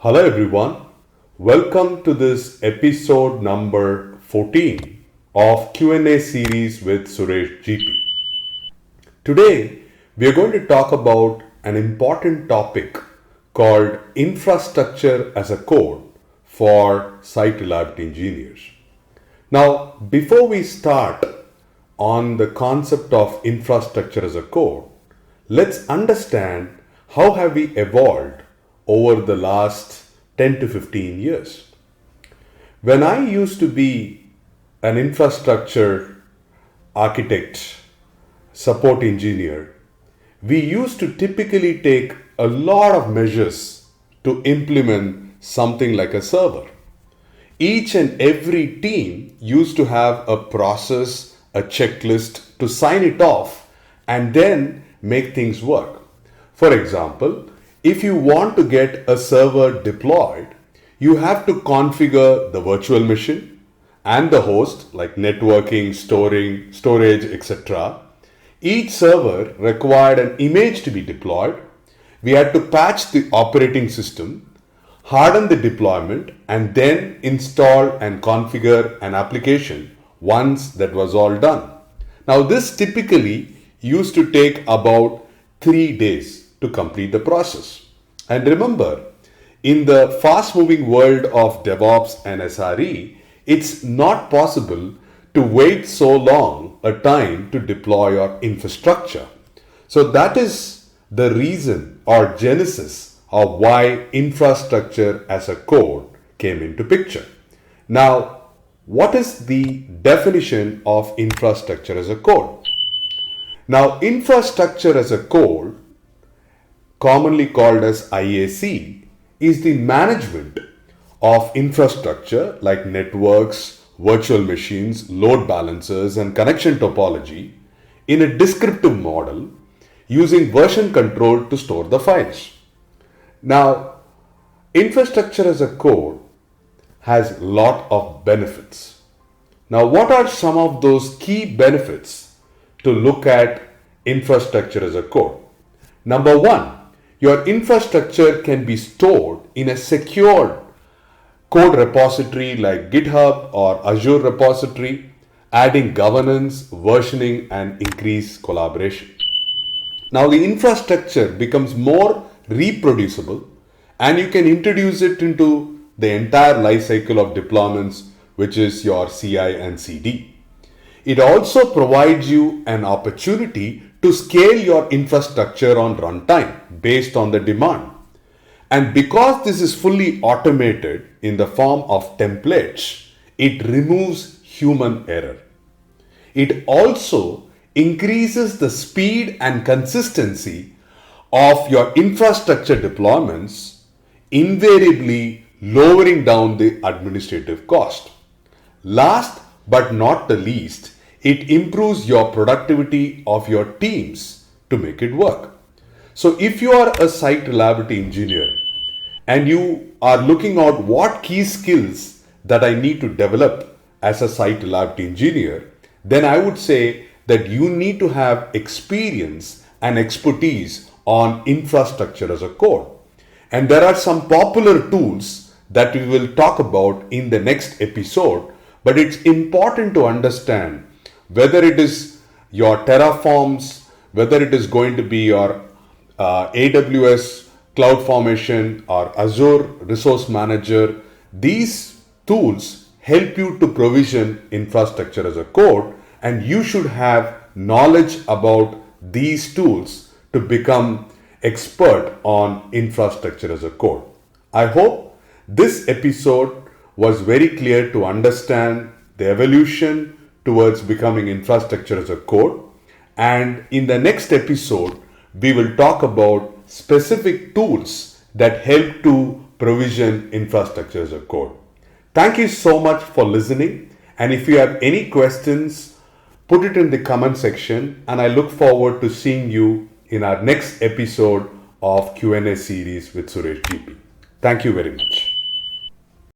Hello everyone, welcome to this episode number 14 of Q&A series with Suresh GP. Today we are going to talk about an important topic called infrastructure as a code for site reliability engineers. Now, before we start on the concept of infrastructure as a code, let's understand how have we evolved over the last 10 to 15 years. When I used to be an infrastructure architect, support engineer, we used to typically take a lot of measures to implement something like a server. Each and every team used to have a process, a checklist to sign it off and then make things work. For example, if you want to get a server deployed, you have to configure the virtual machine and the host like networking, storage, etc. Each server required an image to be deployed. We had to patch the operating system, harden the deployment, and then install and configure an application once that was all done. Now, this typically used to take about 3 days to complete the process. And remember, in the fast-moving world of DevOps and SRE, it's not possible to wait so long a time to deploy your infrastructure. So that is the reason or genesis of why infrastructure as a code came into picture. Now, what is the definition of infrastructure as a code? Now, infrastructure as a code, commonly called as IaC, is the management of infrastructure like networks, virtual machines, load balancers, and connection topology in a descriptive model using version control to store the files. Now, infrastructure as a code has a lot of benefits. Now, what are some of those key benefits to look at infrastructure as a code? Number one, your infrastructure can be stored in a secured code repository like GitHub or Azure repository, adding governance, versioning, and increased collaboration. Now, the infrastructure becomes more reproducible and you can introduce it into the entire lifecycle of deployments, which is your CI and CD. It also provides you an opportunity to scale your infrastructure on runtime based on the demand. And because this is fully automated in the form of templates, it removes human error. It also increases the speed and consistency of your infrastructure deployments, invariably lowering down the administrative cost. Last but not the least, it improves your productivity of your teams to make it work. So if you are a site reliability engineer and you are looking at what key skills that I need to develop as a site reliability engineer, then I would say that you need to have experience and expertise on infrastructure as a code. And there are some popular tools that we will talk about in the next episode, but it's important to understand whether it is your Terraforms, whether it is going to be your AWS CloudFormation or Azure Resource Manager. These tools help you to provision infrastructure as a code, and you should have knowledge about these tools to become expert on infrastructure as a code. I hope this episode was very clear to understand the evolution towards becoming infrastructure as a code. And in the next episode, we will talk about specific tools that help to provision infrastructure as a code. Thank you so much for listening. And if you have any questions, put it in the comment section. And I look forward to seeing you in our next episode of Q&A series with Suresh GP. Thank you very much.